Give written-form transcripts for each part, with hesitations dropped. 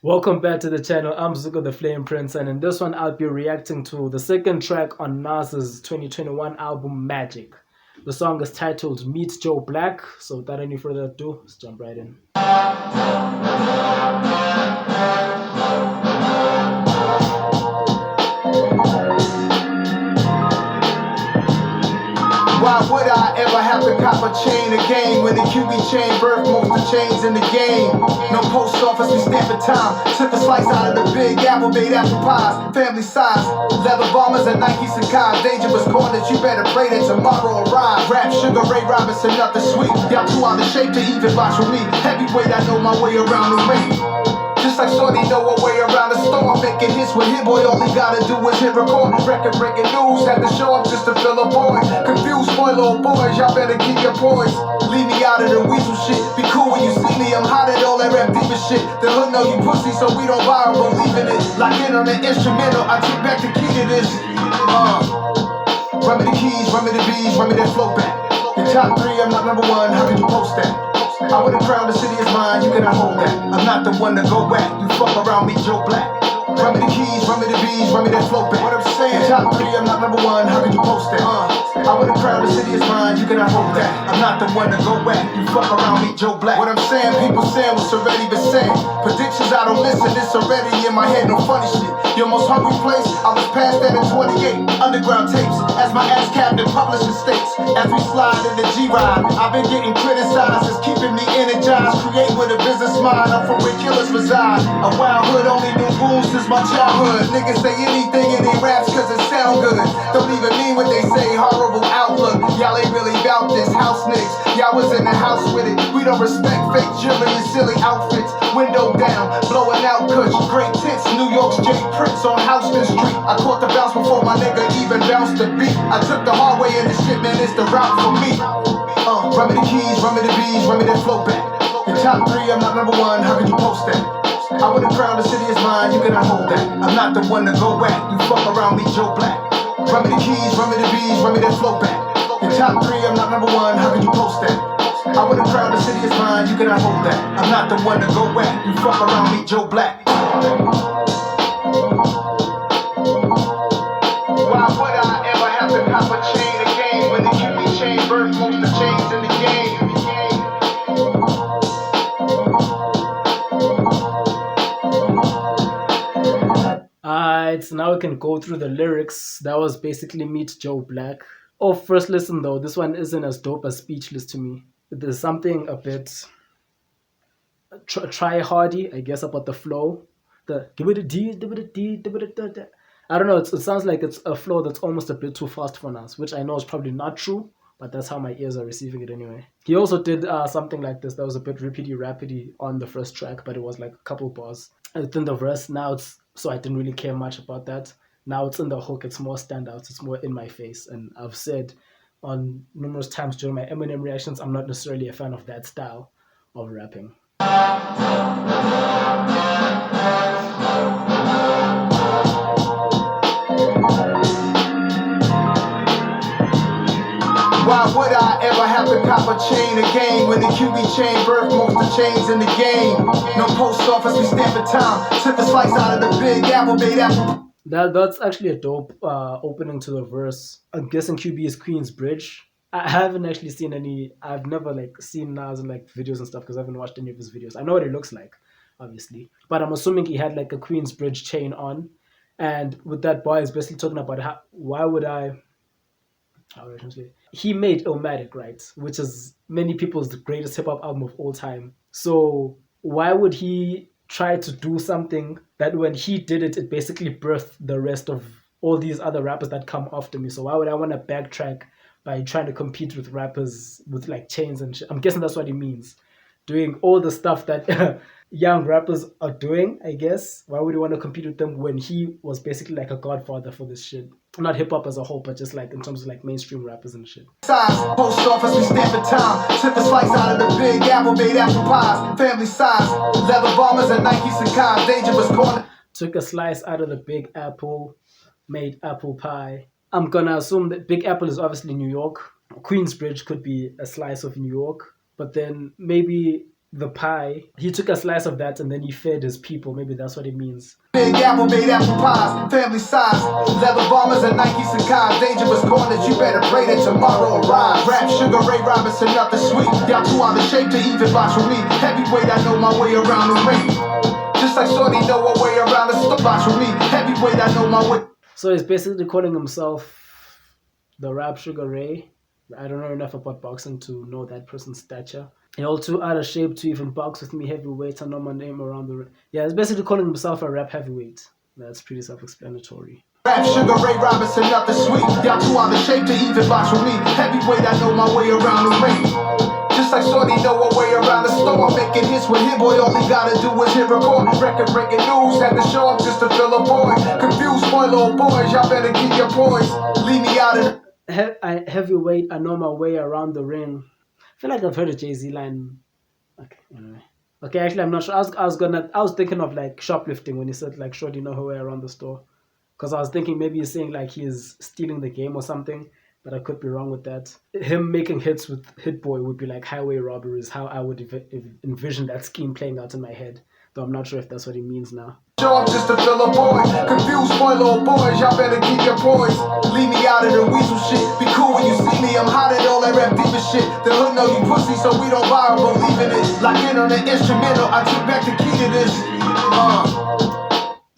Welcome back to the channel. I'm Zuko the Flame Prince, and in this one, I'll be reacting to the second track on Nas's 2021 album Magic. The song is titled Meet Joe Black. So, without any further ado, let's jump right in. Why would I ever have to cop a chain again when the QB chain birthed most of the chains in the game? No post office, we stamping time. Took a slice out of the big apple, made apple pies, family size. Leather bombers and Nike Sakai. Dangerous corners, you better pray that tomorrow arrive. Rap Sugar Ray Robinson, nothing sweet. Y'all too out of shape to even watch with me. Heavyweight, I know my way around the ring. Just like Shorty know a way around the storm. Making hits with Hit Boy, all he gotta do is hit record. Record breaking news, had to show up just to fill a void. Confused boy, little boys, y'all better keep your poise. Leave me out of the weasel shit. Be cool when you see me, I'm hot at all that rap deep as shit. The hood know you pussy, so we don't buy or believe in it. Lock in on the instrumental, I take back the key to this. Run me the keys, run me the bees, run me that flow back. The top three, I'm not number one, how can you post that? I would've crowned the city is mine, you cannot hold that. I'm not the one to go back, you fuck around me, Joe Black. Run me the keys, run me the bees, run me that flow back. What I'm saying, top three, I'm not number one, how can you post that? I would've crowned the city is mine, you cannot hold that. I'm not the one to go back, you fuck around me, Joe Black. What I'm saying, people saying what's already been said. Predictions, I don't listen, it's already in my head, no funny shit. Your most hungry place, I was past that in 28. Underground tapes, as my ass captain publishing states. As we slide in the G-Ride, I've been getting criticized, it's keeping me energized. Create with a business mind, I'm from where killers reside. A wild hood, only knew rules since my childhood. Niggas say anything in their raps cause it sound good. Don't even mean what they say, horrible outlook. Y'all ain't really bout this house niggas. Y'all was in the house with it. We don't respect fake jewelry and silly outfits. Window down, blowing out kush, great tits. New York's J. Prince on Houston Street. I caught the bounce before my nigga even bounced the beat. I took the hard way in this shit, man, it's the route for me. Run me the keys, run me the bees, run me that flow back. The top three, I'm not number one, how can you post that? I would've crowned the city is mine, you cannot hold that. I'm not the one to go back, you fuck around me, Joe Black. Run me the keys, run me the bees, run me that flow back. The top three, I'm not number one, how can you post that? I would've crowned the city is mine, you cannot hold that. I'm not the one to go back, you fuck around me, Joe Black. Why would I ever have to cop a chain again when the QB chain birthed most of the chains in the game? Alright, so now we can go through the lyrics. That was basically Meet Joe Black. Oh, first listen though, this one isn't as dope as Speechless to me. There's something a bit try hardy, I guess, about the flow. The give it a D, give it a D, give it a da, da. I don't know. It sounds like it's a flow that's almost a bit too fast for us, which I know is probably not true, but that's how my ears are receiving it anyway. He also did something like this that was a bit rippity rapidy on the first track, but it was like a couple bars. And then the verse, now it's so I didn't really care much about that. Now it's in the hook, it's more standouts, it's more in my face. And I've said on numerous times during my Eminem reactions, I'm not necessarily a fan of that style of rapping. Why would I ever have to cop a chain again when the QB chain birthed most of the chains in the game? No post office, we stamping time. Took a slice out of the big apple, made apple. That's actually a dope opening to the verse. I'm guessing QB is Queensbridge. I haven't actually seen any. I've never like seen Nas in like videos and stuff because I haven't watched any of his videos. I know what it looks like, obviously, but I'm assuming he had like a Queensbridge chain on, and with that bar, is basically talking about why would I. How would I translate? He made Illmatic, right, which is many people's greatest hip hop album of all time. So why would he try to do something that when he did it, it basically birthed the rest of all these other rappers that come after me? So why would I want to backtrack by trying to compete with rappers with like chains and shit? I'm guessing that's what he means. Doing all the stuff that young rappers are doing, I guess. Why would you want to compete with them when he was basically like a godfather for this shit? Not hip hop as a whole, but just like in terms of like mainstream rappers and shit. Size, post office, we stamping time. Took a slice out of the big apple, made apple pies, family size. Leather bombers and Nike Sakai, dangerous corner. Took a slice out of the big apple, made apple pie. I'm gonna assume that Big Apple is obviously New York. Queensbridge could be a slice of New York, but then maybe the pie. He took a slice of that and then he fed his people. Maybe that's what it means. Big apple made apple pies, family size. Leather bombers and Nikes and Kais. Dangerous corners, you better pray that tomorrow arrives. Rap, Sugar Ray Robinson, nothing sweet. Y'all too out of shape to even box with me. Heavyweight, I know my way around the ring. Just like Shorty know her way around the box with me. Heavyweight, I know my way. So he's basically calling himself the Rap Sugar Ray. I don't know enough about boxing to know that person's stature. You're all too out of shape to even box with me, heavyweight. I know my name around the ring. Yeah, he's basically calling himself a rap heavyweight. That's pretty self-explanatory. Rap, Sugar Ray Robinson, nothing sweet. Y'all too out of shape to even box with me. Heavyweight, I know my way around the ring. Just like Shorty know her way around the store. Making hits with him, boy, all he gotta do is hit record. Record breaking news, had to show up just to fill a void. Confused, boy, little boys, y'all better keep your poise. Leave me out of Heavyweight, I know my way around the ring. I feel like I've heard a Jay-Z line. Okay, anyway. Okay, actually, I'm not sure. I was thinking of like shoplifting when he said like, "Shorty know her way around the store," because I was thinking maybe he's saying like he's stealing the game or something. But I could be wrong with that. Him making hits with Hit Boy would be like highway robberies. How I would envision that scheme playing out in my head. Though I'm not sure if that's what he means now. show up just to fill a void. Confused, boy, little boys, y'all better keep your poise. Leave me out of the weasel shit. Be cool when you see me, I'm hot at all that rap diva shit. The hood know you pussy, so we don't buy or believe in it. Lock in on the instrumental, I took back the key to this.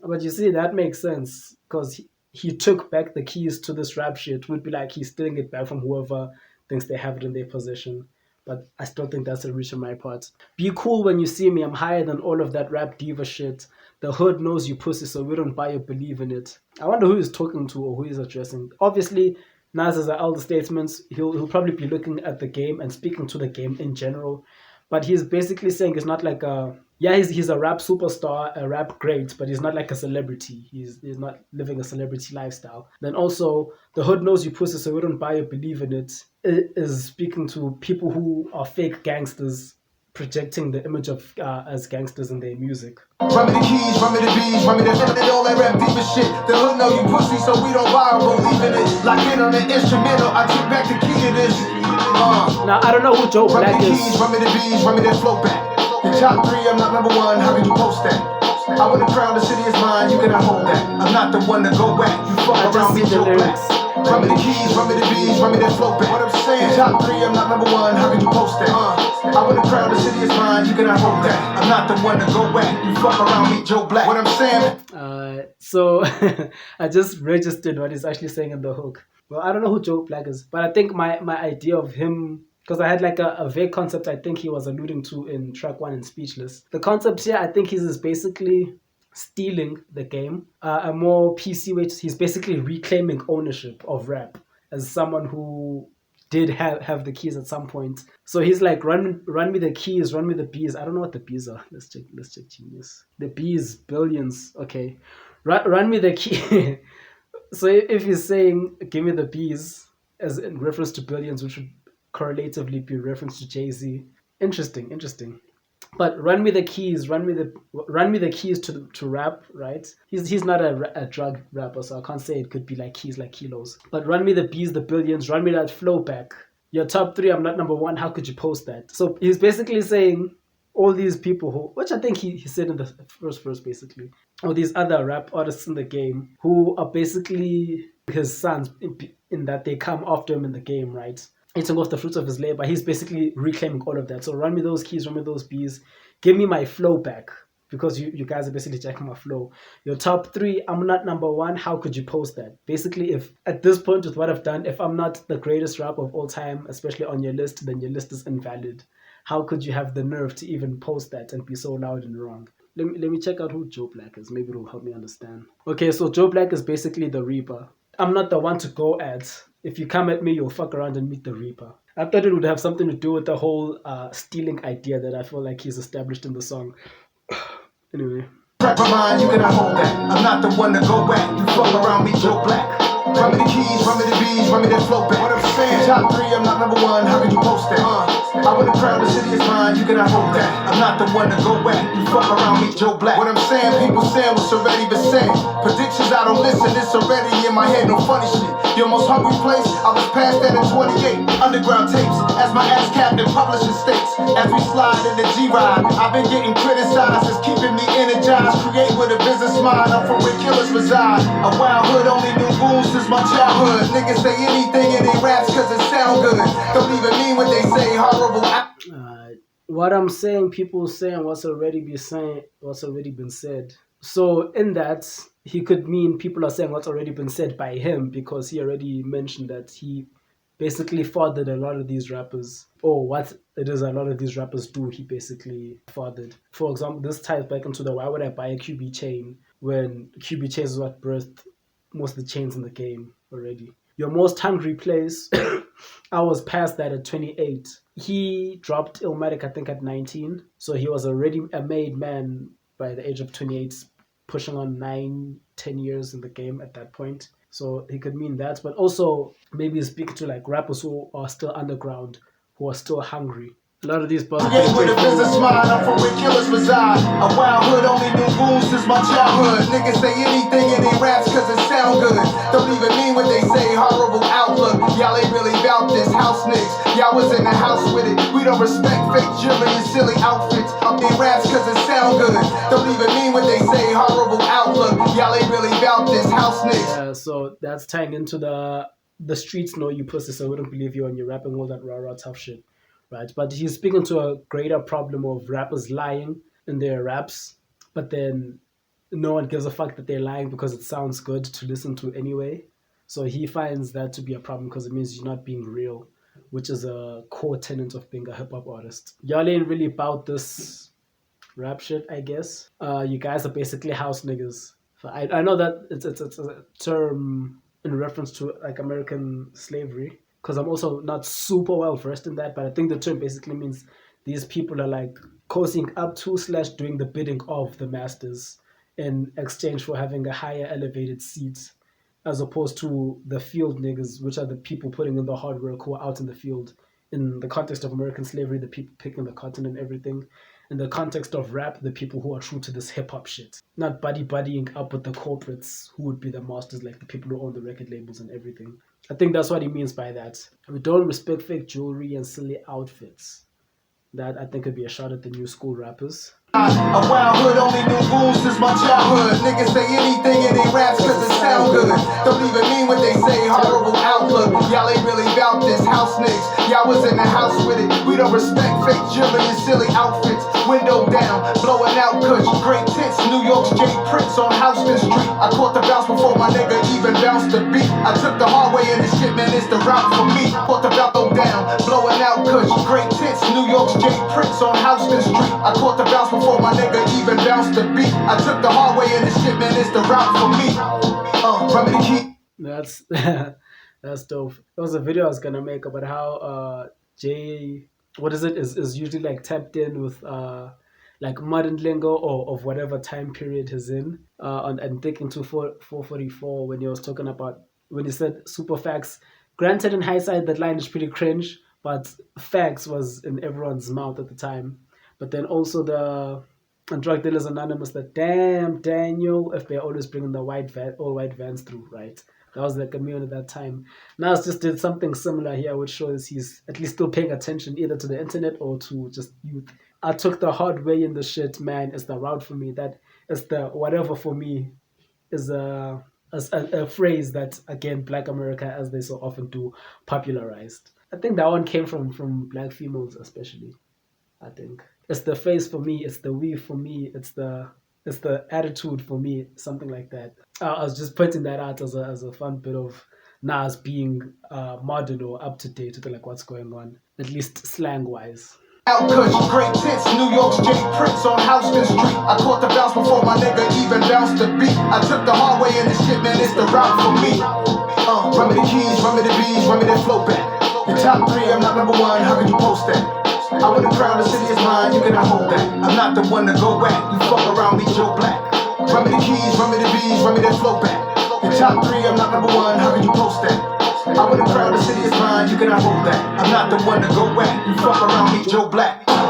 But you see, that makes sense, because he took back the keys to this rap shit. Would be like he's stealing it back from whoever thinks they have it in their possession. But I still think that's a reach on my part. Be cool when you see me, I'm higher than all of that rap diva shit. The hood knows you pussy, so we don't buy or believe in it. I wonder who he's talking to or who he's addressing. Obviously, Nas is an elder statesman. He'll probably be looking at the game and speaking to the game in general. But he's basically saying it's not like a... Yeah, he's a rap superstar, a rap great, but he's not like a celebrity. He's not living a celebrity lifestyle. Then also, the hood knows you pussy, so we don't buy or believe in it. It is speaking to people who are fake gangsters, projecting the image of as gangsters in their music. Run me the keys, run me the bees, run me the all that rap diva shit. The hood know you pussy, so we don't buy or believe in it. Lock in on the instrumental, I took back the key to this. Now, I don't know who Joe Black is. Run me the bees, run me that flow back. The top three, I'm not number one, how can you post that? I would have crowned the city is mine, you cannot hold that. I'm not the one to go back, you fuck around me, Joe Black. Run me the keys, run me the bees, run me that flow back. What I'm saying, the top three, I'm not number one, how can you post that? I would have crowned the city is mine, you cannot hold that. I'm not the one to go back, you fuck around me, Joe Black. What I'm saying. So I just registered what he's actually saying in the hook. Well, I don't know who Joe Black is, but I think my idea of him, because I had like a vague concept I think he was alluding to in track 1 in Speechless. The concept here, I think he's basically stealing the game. A more PC way, he's basically reclaiming ownership of rap as someone who did have the keys at some point. So he's like, run me the keys, run me the bees. I don't know what the bees are. Let's check Genius. The bees, billions. Okay. Run me the key. So if he's saying, give me the bees, as in reference to billions, which would correlatively be reference to Jay-Z. Interesting. But run me the keys, run me the keys to rap, right? He's not a drug rapper, so I can't say it could be like keys like kilos. But run me the bees, the billions, run me that flow back. Your top three, I'm not number one. How could you post that? So he's basically saying all these people who, which I think he said in the first verse, basically, all these other rap artists in the game who are basically his sons in that they come after him in the game, right? Eating off the fruits of his labor. He's basically reclaiming all of that. So run me those keys, run me those bees. Give me my flow back, because you guys are basically checking my flow. Your top three, I'm not number one. How could you post that? Basically, if at this point with what I've done, if I'm not the greatest rapper of all time, especially on your list, then your list is invalid. How could you have the nerve to even post that and be so loud and wrong? Let me check out who Joe Black is. Maybe it'll help me understand. Okay, so Joe Black is basically the Reaper. I'm not the one to go at. If you come at me, you'll fuck around and meet the Reaper. I thought it would have something to do with the whole stealing idea that I feel like he's established in the song. Anyway. Rap of mine, you cannot hold that. I'm not the one to go back. You fuck around me, Joe Black. Run me the keys, run me the bees, run me that flow back. What I'm saying, top three, I'm not number one. How can you post that? I would have crowned the city is mine, you cannot hold that. I'm not the one to go back. You fuck around me, Joe Black. What I'm saying, people saying what's already been said. Predictions, I don't listen, it's already in my head, no funny shit. Your most hungry place, I was past that in 28. Underground tapes, as my ass captain publishing states. As we slide in the G-Ride, I've been getting criticized. It's keeping me energized. Create with a business mind, I'm from where killers reside. A wild hood, only knew rules since my childhood. Niggas say anything in their raps cause it sound good. Don't even mean what they say, horrible. What I'm saying, people saying what's already been said. So in that, he could mean people are saying what's already been said by him because he already mentioned that he basically fathered a lot of these rappers, or what it is a lot of these rappers do, he basically fathered. For example, this ties back into the why would I buy a QB chain when QB chains is what birthed most of the chains in the game already. Your most hungry place, I was past that at 28. He dropped Illmatic, I think, at 19. So he was already a made man by the age of 28, pushing on 9, 10 years in the game at that point. So he could mean that. But also maybe speak to like rappers who are still underground, who are still hungry. A lot of these bosses. Create with a business mind, I'm from where killers reside. A wild hood, only knew rules since my childhood. Niggas say anything in their raps cause it sound good. Don't even mean what they say, horrible outlook. Y'all ain't really bout this house niggas. Y'all was in the house with it. We don't respect fake jewelry and silly outfits. Up their raps cause it sound good. Don't even mean what they say, horrible outlook. Y'all ain't really bout this house niggas. Yeah, so that's tying into the streets know you pussy, so I wouldn't believe you when you're rapping all that rah tough shit. Right, but he's speaking to a greater problem of rappers lying in their raps, but then no one gives a fuck that they're lying because it sounds good to listen to anyway. So he finds that to be a problem because it means you're not being real, which is a core tenet of being a hip hop artist. Y'all ain't really about this rap shit, I guess. You guys are basically house niggas. So I know that it's a term in reference to like American slavery, because I'm also not super well versed in that, but I think the term basically means these people are like cozying up to / doing the bidding of the masters in exchange for having a higher elevated seat, as opposed to the field niggas, which are the people putting in the hard work who are out in the field. In the context of American slavery, the people picking the cotton and everything. In the context of rap, the people who are true to this hip hop shit. Not buddying up with the corporates who would be the masters, like the people who own the record labels and everything. I think that's what he means by that. We don't respect fake jewelry and silly outfits. That I think could be a shot at the new school rappers. A wild hood, only knew rules since my childhood. Niggas say anything in their raps cause it sound good. Don't even mean what they say, horrible outlook. Y'all ain't really bout this house niggas. Y'all was in the house with it. We don't respect fake jewelry and silly outfits. Window down, blowing out kush. Great tits, New York's J Prince on Houston Street. I caught the bounce before my nigga even bounced the beat. I took the hard way in this shit, man, it's the route for me. Caught the bounce down, blowing out kush. Great tits, New York's J Prince on Houston Street. I caught the bounce before my nigga even bounced the beat. I took the hard way in this shit, man, it's the route for me. Remember the key. That's that's dope. There was a video I was gonna make about how Jay, what is it, is usually like tapped in with like modern lingo or of whatever time period he's in. And thinking to 444 when he was talking about, when he said super facts. Granted, in hindsight, that line is pretty cringe, but facts was in everyone's mouth at the time. But then also the Drug Dealers Anonymous, that damn Daniel, if they're always bringing the all white vans through, right? That was like a meme at that time. Nas just did something similar here, which shows he's at least still paying attention either to the internet or to just youth. I took the hard way in the shit, man. It's the route for me. That is the whatever for me is a phrase that, again, Black America, as they so often do, popularized. I think that one came from Black females especially. I think it's the face for me, it's the weave for me, it's the attitude for me, something like that. I was just putting that out as a fun bit of Nas being modern or up to date with like what's going on, at least slang wise. Out kush, great tits, New York's J Prince on Houston Street. I caught the bounce before my nigga even bounced the beat. I took the hard way in this shit, man, it's the route for me. Run me the keys, run me the bees, run me that flow back. Your top 3, I'm not number 1, how can you post that? I win the crown, the city is mine, you cannot hold that. I'm not the one to go back, you fuck around me, Joe Black. Run me the keys, run me the bees, run me that flow back. Your top 3, I'm not number 1, how can you post that? I win the crown, the city is mine, you cannot hold that. I'm not the one to go back, you fuck around me, Joe Black. Why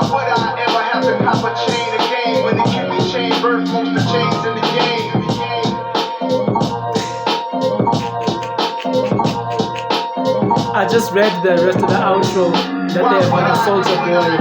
would I ever have to cop a chain again? name. When the QB chain birth most the chains in the game. I just read the rest of the outro that they have like a Soulja Boy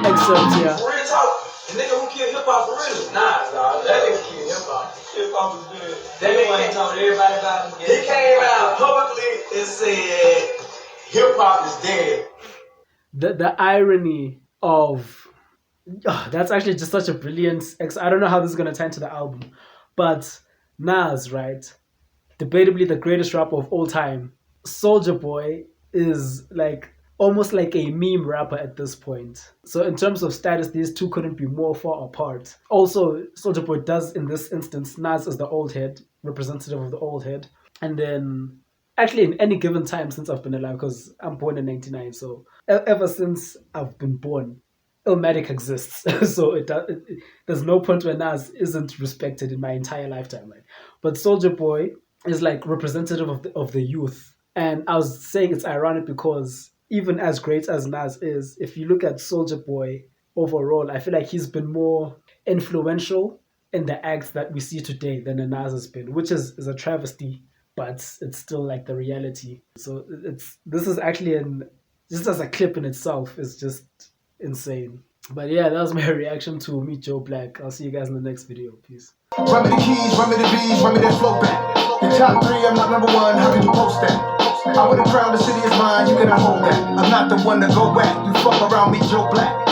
excerpt here. Real talk, the nigga who killed hip hop for real. Nah, dog, that nigga killed hip hop. Hip hop was good. That nigga told everybody about him. He came out publicly and said hip hop is dead. The irony of that's actually just such a brilliant I don't know how this is gonna tie into the album, but Nas, right? Debatably the greatest rapper of all time. Soulja Boy is like almost like a meme rapper at this point. So in terms of status, these two couldn't be more far apart. Also, Soulja Boy does in this instance, Nas is the old head, representative of the old head. And then actually in any given time since I've been alive, because I'm born in 99, so ever since I've been born, Illmatic exists. So there's no point where Nas isn't respected in my entire lifetime, right? But Soulja Boy is like representative of the youth. And I was saying it's ironic because even as great as Nas is, if you look at Soulja Boy overall, I feel like he's been more influential in the acts that we see today than Nas has been, which is a travesty, but it's still like the reality. So this is actually just as a clip in itself is just insane. But yeah, that was my reaction to Meet Joe Black. I'll see you guys in the next video. Peace. Run me the keys, run me the bees, run me that flow back. The top three, I'm not number one, how can you post that? I would have crowned the city is mine, you cannot hold that. I'm not the one to go back, you fuck around me, Joe Black.